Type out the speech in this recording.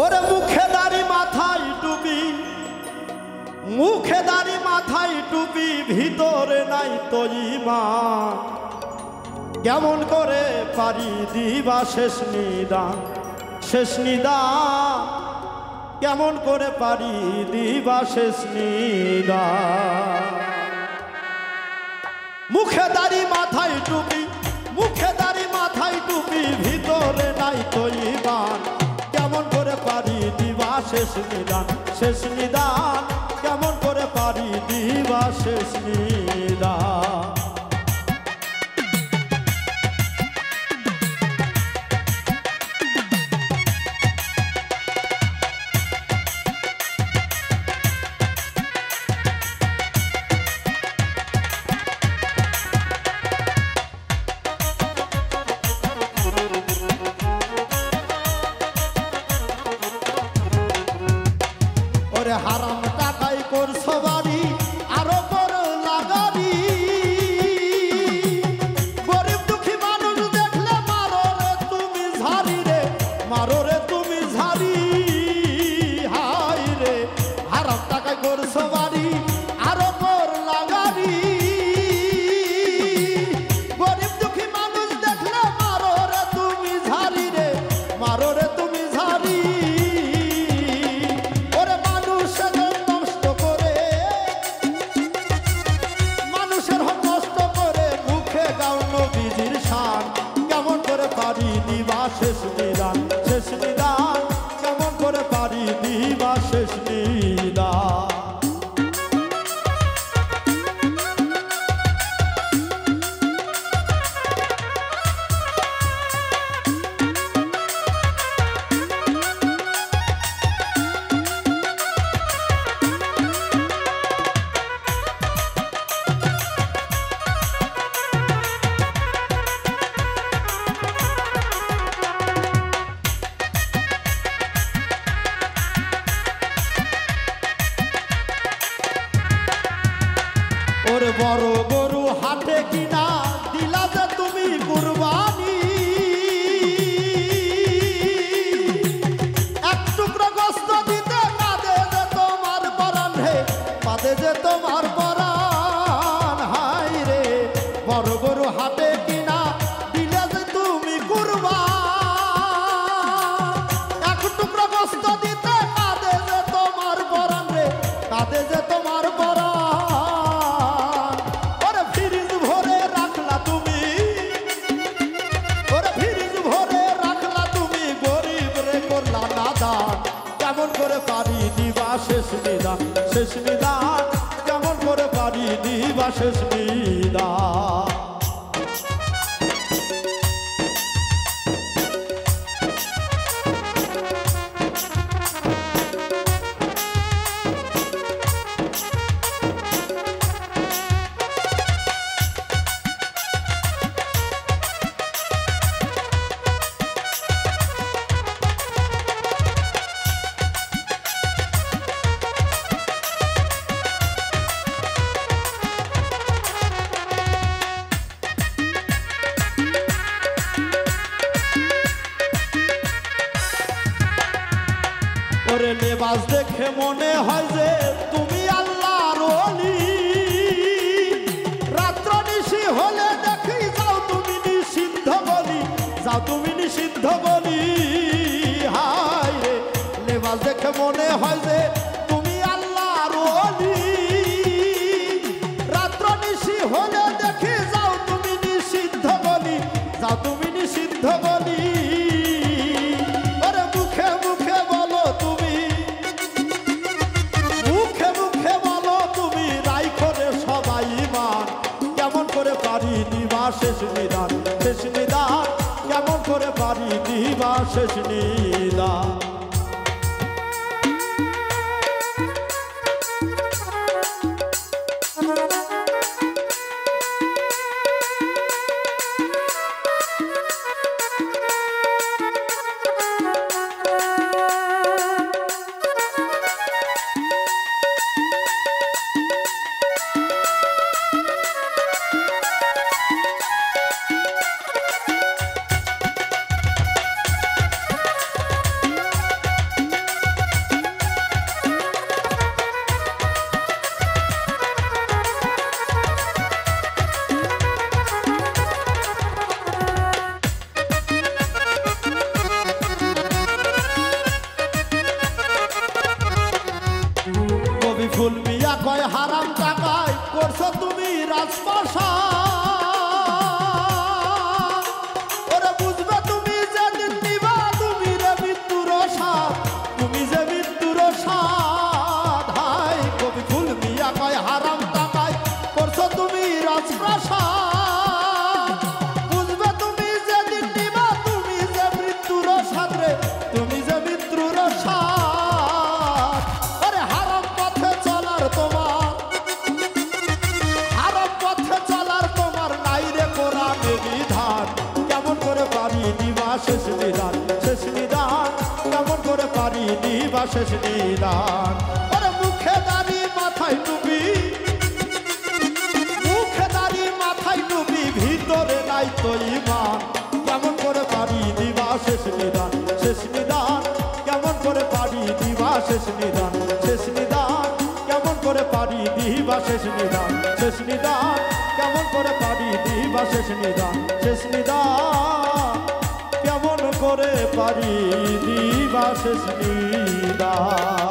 ওরে মুখে দাড়ি মাথায় টুপি, মুখে দাড়ি মাথায় টুপি, ভিতরে নাই তো ঈমান। কেমন করে পারি দিবা শেষ নিদান, শেষ নিদান। কেমন করে পারি দিবা শেষ নিদান। মুখে দাড়ি মাথায় টুপি, মুখে দাড়ি মাথায় টুপি, ভিতরে নাই তো ঈমান। কেমন করে পারি দিবা শেষ নিদান, শেষ নিদান। কেমন করে পারি দিবা শেষ নিদান। হারাম টাকাই করছো বাড়ি, আরো করলা গাড়ি। গরিব দুঃখী মানুষ দেখলে মারো রে তুমি ঝাড়ি রে, মারো রে তুমি ঝাড়ি। হাই রে হারাম টাকাই করছো বাড়ি, আরো করলা গাড়ি। গরিব দুঃখী মানুষ দেখলে মারো রে তুমি ঝাড়ি রে, মারো রে তুমি ঝাড়ি। শেষ নিদান, শেষ নিদান। কেমন করে পারি দিবা শেষ নিদান। ওরে বড় গরু হাটে কিনা দিলা যে তুমি কুরবানি। এক টুকরো গোশত দিতে কাঁদে যে তোমার পরাণ হে, কাঁদে যে তোমার পরাণ। হাই রে বড় গরু হাটে কিনা দিলা যে তুমি কুরবান। এক টুকরো গোশত দিতে কাঁদে যে তোমার পরাণ রে, কাঁদে যে তোমার পরাণ। কেমন করে পারি দিবা শেষ নিদান, শেষ নিদান। কেমন করে পারি দিবা শেষ নিদান। ওরে লেবাস দেখে মনে হয় যে তুমি আল্লাহর ওলি। রাত্র নিশি হলে দেখি যাও তুমি নিষিদ্ধ গলি, যাও তুমি নিষিদ্ধ গলি। হাই রে লেবাস দেখে মনে হয় যে তুমি আল্লাহর ওলি। রাত্র নিশি হলে দেখি যাও তুমি নিষিদ্ধ গলি, যাও তুমি নিষিদ্ধ গলি। পারি দিবা শেষ নিদান, শেষ নিদান। কেমন করে পারি দিবা শেষ নিদান। ফুল মিয়া কয় হারাম টাকায় করছো তুমি রাজপ্রাসাদ। ওরে বুঝবে তুমি যেদিন নিবা তুমি রে মৃত্যুর স্বাদ, তুমি যে মৃত্যুর স্বাদ। হাই কবি ফুল মিয়া কয় হারাম টাকায় করছো তুমি রাজপ্রাসাদ। বুঝবে তুমি যেদিন নিবা তুমি যে মৃত্যুর স্বাদ রে, তুমি যে মৃত্যুর স্বাদ। আরে হারাম পথে চলার তোমার, হারাম পথে চলার তোমার নাই রে কোরআনে বিধান। কেমন করে পারি দিবা শেষ নিদান, শেষ নিদান কেমন করে পারি দিবা শেষ নিদান। আরে মুখে দাড়ি মাথায় টুপি, মুখে দাড়ি মাথায় টুপি ভিতরে নাই তো ঈমান। কেমন করে পারি দিবা শেষ নিদান, শেষ নিদান কেমন করে পারি দিবা শেষ নিদান, শেষ নিদান কেমন করে পারি দিবা শেষ নিদান, শেষ নিদান কেমন করে পারি দিবা শেষ নিদান, শেষ নিদান কেমন করে পারি দিবা শেষ নিদান।